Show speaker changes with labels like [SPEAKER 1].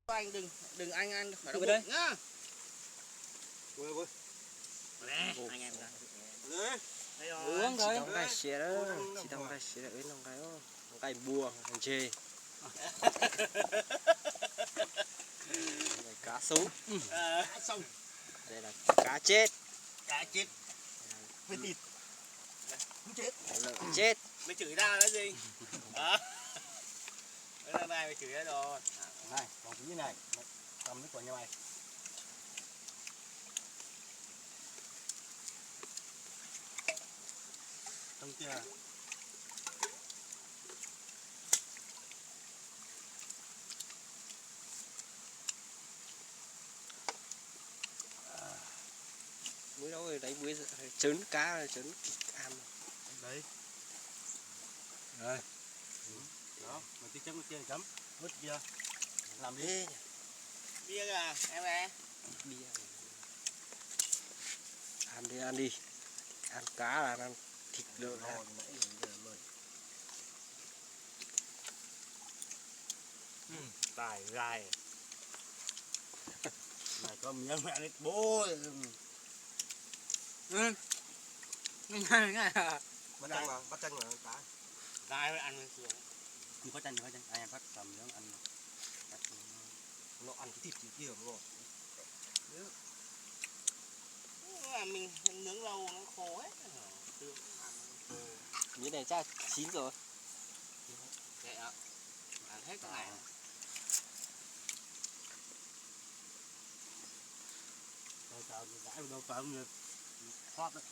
[SPEAKER 1] Anh đừng anh phải
[SPEAKER 2] đụng
[SPEAKER 1] bụng nhá.
[SPEAKER 3] Vui.
[SPEAKER 1] Nè, anh em đây.
[SPEAKER 2] Uống thôi. Chỉ cái xe đó, chỉ tông cái xe đó, nó cái bùa, cái chê. Cá sấu.
[SPEAKER 1] Cá sông.
[SPEAKER 2] Đây là cá chết.
[SPEAKER 1] Cá chết. Với thịt. Cũng chết.
[SPEAKER 2] Lợn chết.
[SPEAKER 1] Mày chửi ra cái gì? Đó. Đây mày chửi ra rồi.
[SPEAKER 3] Này, còn cái này, cầm cái quả nhà mày. Trong kia.
[SPEAKER 2] Mới đó rồi đấy bữa trứng cá trứng ăn.
[SPEAKER 3] Đấy. Rồi. Đó, mình tí chấm cái kia chấm. Vứt kia. Làm đi.
[SPEAKER 1] Bia à, em ơi.
[SPEAKER 2] Bia. Ăn đi. Ăn cá là ăn thịt lợn.
[SPEAKER 1] Tài gai.
[SPEAKER 3] Này có miếng mẹ đi bố.
[SPEAKER 1] Ngay à.
[SPEAKER 3] Bắt chân mà cá.
[SPEAKER 1] Gai mới ăn lên xuống.
[SPEAKER 3] Không có chân, ai ăn bắt cầm miếng ăn. Nó ăn cái thịt kia rồi.
[SPEAKER 1] Mình nướng lâu nó khô hết.
[SPEAKER 2] Miếng này chắc chín rồi.
[SPEAKER 1] Vậy ạ. Ăn hết cái này.
[SPEAKER 3] Rồi sao gãi đâu phải thoát đấy.